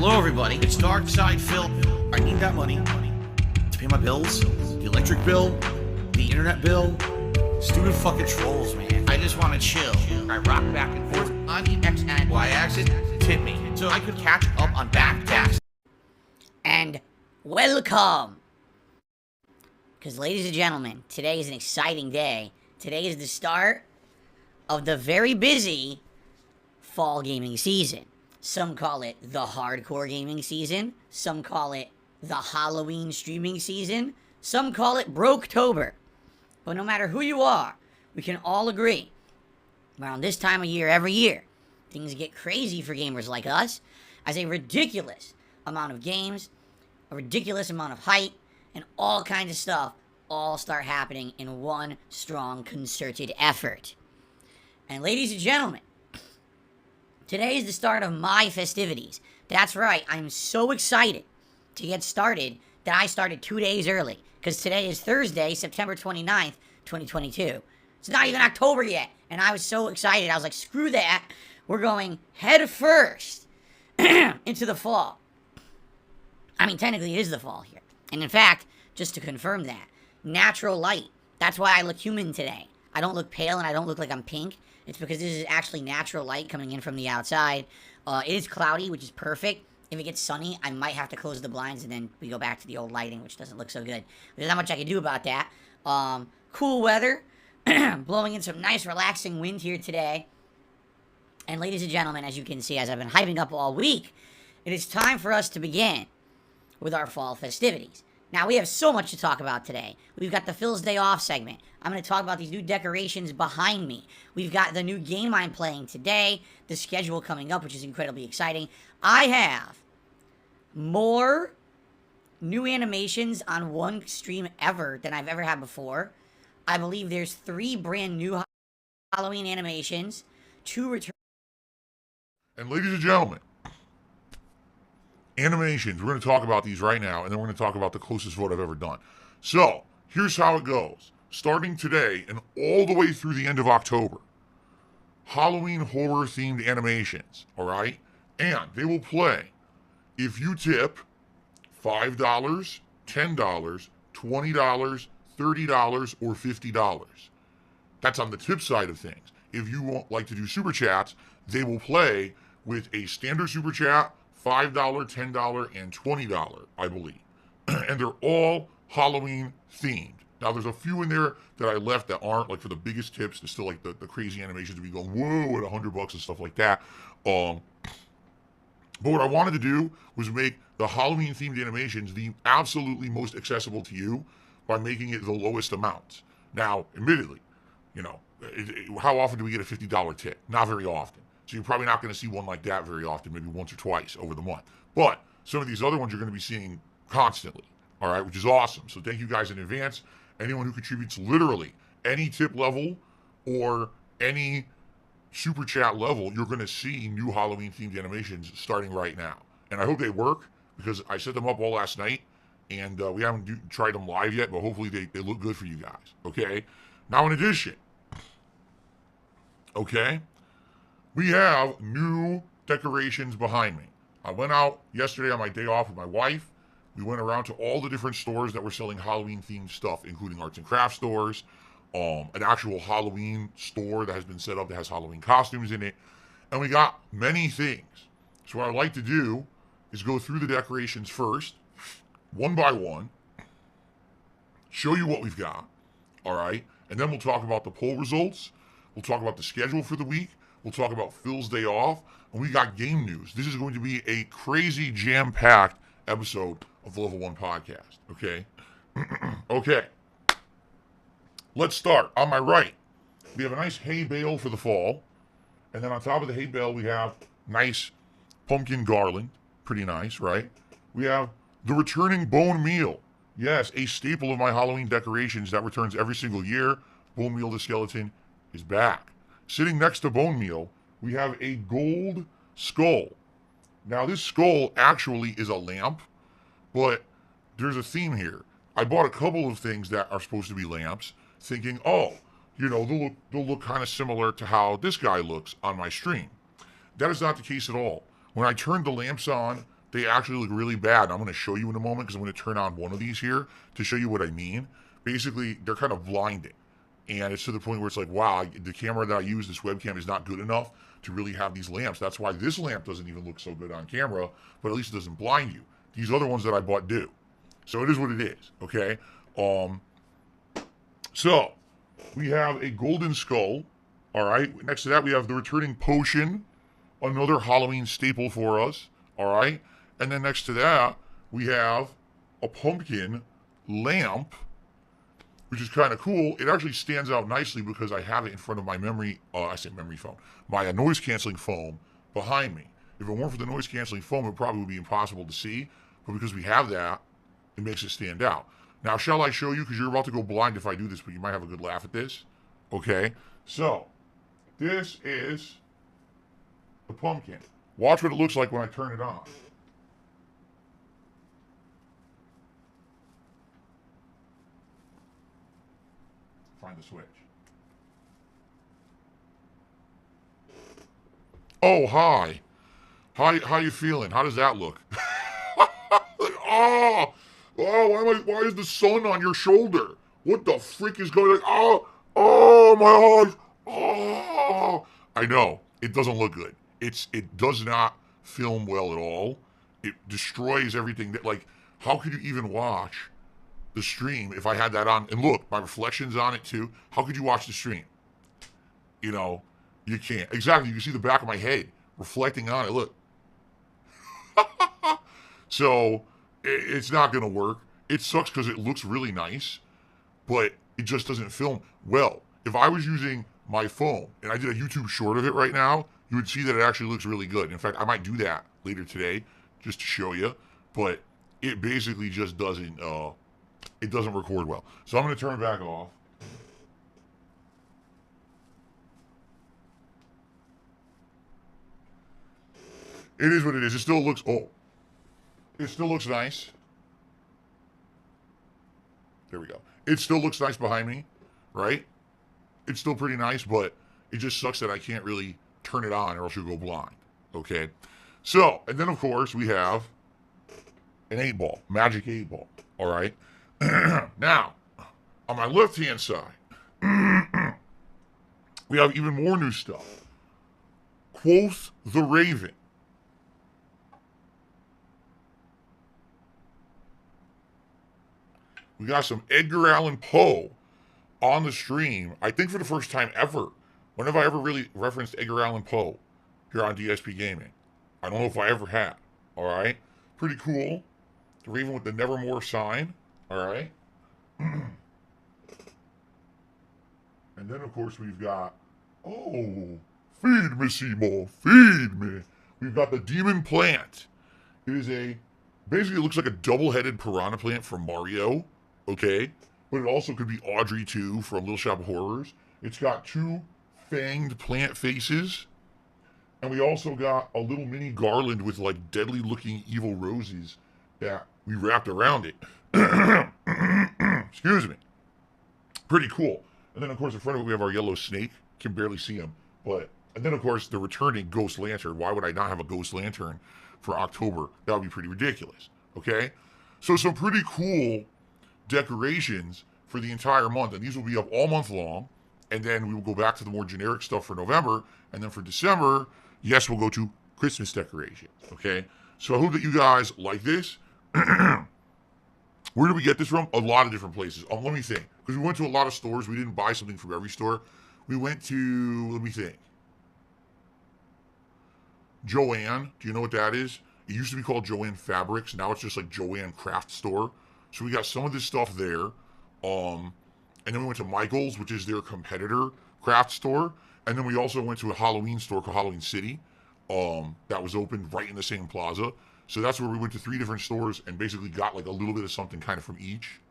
Hello, everybody. It's Dark Side Phil. I need that money to pay my bills, the electric bill, the internet bill. Stupid fucking trolls, man. I just want to chill. I rock back and forth on the X and Y axis. Tip me so I could catch up on back tax. And welcome. Because, ladies and gentlemen, today is an exciting day. Today is the start of the very busy fall gaming season. Some call it the hardcore gaming season. Some call it the Halloween streaming season. Some call it Broketober. But no matter who you are, we can all agree, around this time of year every year, things get crazy for gamers like us, as a ridiculous amount of games, a ridiculous amount of hype, and all kinds of stuff all start happening in one strong, concerted effort. And ladies and gentlemen, today is the start of my festivities. That's right, I'm so excited to get started that I started 2 days early. Because today is Thursday, September 29th, 2022. It's not even October yet. And I was so excited. I was like, screw that. We're going head first into the fall. I mean, technically it is the fall here. And in fact, just to confirm that, natural light. That's why I look human today. I don't look pale and I don't look like I'm pink. It's because this is actually natural light coming in from the outside. It is cloudy, which is perfect. If it gets sunny, I might have to close the blinds and then we go back to the old lighting, which doesn't look so good. There's not much I can do about that. Cool weather, blowing in some nice relaxing wind here today. And ladies and gentlemen, as you can see, as I've been hyping up all week, it is time for us to begin with our fall festivities. Now, we have so much to talk about today. We've got the Phil's Day Off segment. I'm going to talk about these new decorations behind me. We've got the new game I'm playing today, the schedule coming up, which is incredibly exciting. I have more new animations on one stream ever than I've ever had before. I believe there's 3 brand new Halloween animations, 2 return. And ladies and gentlemen, animations, we're going to talk about these right now, and then we're going to talk about the closest vote I've ever done. So, here's how it goes. Starting today and all the way through the end of October, Halloween horror-themed animations, all right? And they will play if you tip $5, $10, $20, $30, or $50. That's on the tip side of things. If you like to do super chats, they will play with a standard super chat, $5, $10, and $20, I believe. And they're all Halloween themed. Now, there's a few in there that I left that aren't, like for the biggest tips. There's still like the crazy animations to be going, whoa, at $100 and stuff like that. But what I wanted to do was make the Halloween themed animations the absolutely most accessible to you by making it the lowest amount. Now, admittedly, you know, how often do we get a $50 tip? Not very often. So you're probably not going to see one like that very often, maybe once or twice over the month. But some of these other ones you're going to be seeing constantly, all right, which is awesome. So thank you guys in advance. Anyone who contributes literally any tip level or any super chat level, you're going to see new Halloween themed animations starting right now. And I hope they work because I set them up all last night and we haven't tried them live yet, but hopefully they look good for you guys. Okay. Now, in addition, okay, we have new decorations behind me. I went out yesterday on my day off with my wife. We went around to all the different stores that were selling Halloween-themed stuff, including arts and crafts stores, an actual Halloween store that has been set up that has Halloween costumes in it, and we got many things. So what I'd like to do is go through the decorations first, one by one, show you what we've got, all right? And then we'll talk about the poll results. We'll talk about the schedule for the week. We'll talk about Phil's Day Off, and we got game news. This is going to be a crazy jam-packed episode of the Level 1 podcast, okay? Okay. Let's start. On my right, we have a nice hay bale for the fall, and then on top of the hay bale, we have nice pumpkin garland. Pretty nice, right? We have the returning bone meal. Yes, a staple of my Halloween decorations that returns every single year. Bone meal the skeleton is back. Sitting next to bone meal, we have a gold skull. Now, this skull actually is a lamp, but there's a theme here. I bought a couple of things that are supposed to be lamps, thinking, oh, you know, they'll look kind of similar to how this guy looks on my stream. That is not the case at all. When I turned the lamps on, they actually look really bad. I'm going to show you in a moment because I'm going to turn on one of these here to show you what I mean. Basically, they're kind of blinding. And it's to the point where it's like, wow, the camera that I use, this webcam, is not good enough to really have these lamps. That's why this lamp doesn't even look so good on camera, but at least it doesn't blind you. These other ones that I bought do. So it is what it is, okay? So, we have a golden skull, all right? Next to that, we have the returning potion, another Halloween staple for us, all right? And then next to that, we have a pumpkin lamp, which is kind of cool. It actually stands out nicely because I have it in front of my memory foam, my noise canceling foam behind me. If it weren't for the noise canceling foam, it probably would be impossible to see. But because we have that, it makes it stand out. Now, shall I show you? Because you're about to go blind if I do this, but you might have a good laugh at this. Okay? So, this is the pumpkin. Watch what it looks like when I turn it on. Find the switch. Oh, hi. Hi, how you feeling? How does that look? Oh, why is the sun on your shoulder? What the freak is going on? Oh, my eyes. Oh, I know. It doesn't look good. It does not film well at all. It destroys everything that, like, how could you even watch the stream if I had that on? And look, my reflection's on it too. How could you watch the stream? You know, you can't. Exactly. You can see the back of my head reflecting on it. Look. So, it's not going to work. It sucks because it looks really nice, but it just doesn't film well. If I was using my phone and I did a YouTube short of it right now, you would see that it actually looks really good. In fact, I might do that later today just to show you, but it basically just doesn't, it doesn't record well. So I'm going to turn it back off. It is what it is. It still looks, it still looks nice. There we go. It still looks nice behind me, right? It's still pretty nice, but it just sucks that I can't really turn it on or else you'll go blind, okay? So, and then of course we have an 8-ball, magic 8-ball, all right? Now, on my left-hand side, we have even more new stuff. Quoth the Raven. We got some Edgar Allan Poe on the stream. I think for the first time ever. When have I ever really referenced Edgar Allan Poe here on DSP Gaming? I don't know if I ever have. All right. Pretty cool. The Raven with the Nevermore sign. All right. And then, of course, we've got, feed me, Seymour, feed me. We've got the Demon Plant. It is basically it looks like a double-headed piranha plant from Mario. Okay, but it also could be Audrey, too, from Little Shop of Horrors. It's got 2 fanged plant faces. And we also got a little mini garland with, like, deadly-looking evil roses that we wrapped around it. Excuse me. Pretty cool. And then, of course, in front of it, we have our yellow snake. Can barely see him. And then, of course, the returning ghost lantern. Why would I not have a ghost lantern for October? That would be pretty ridiculous. Okay? So, some pretty cool decorations for the entire month, and these will be up all month long, and then we will go back to the more generic stuff for November, and then for December, yes, we'll go to Christmas decorations, okay? So I hope that you guys like this. Where did we get this from? A lot of different places. Let me think, because we went to a lot of stores. We didn't buy something from every store. We went to, let me think, Joann. Do you know what that is? It used to be called Joann Fabrics. Now it's just like Joann Craft Store. So we got some of this stuff there. And then we went to Michael's, which is their competitor craft store. And then we also went to a Halloween store called Halloween City. That was open right in the same plaza. So that's where we went to 3 different stores and basically got like a little bit of something kind of from each.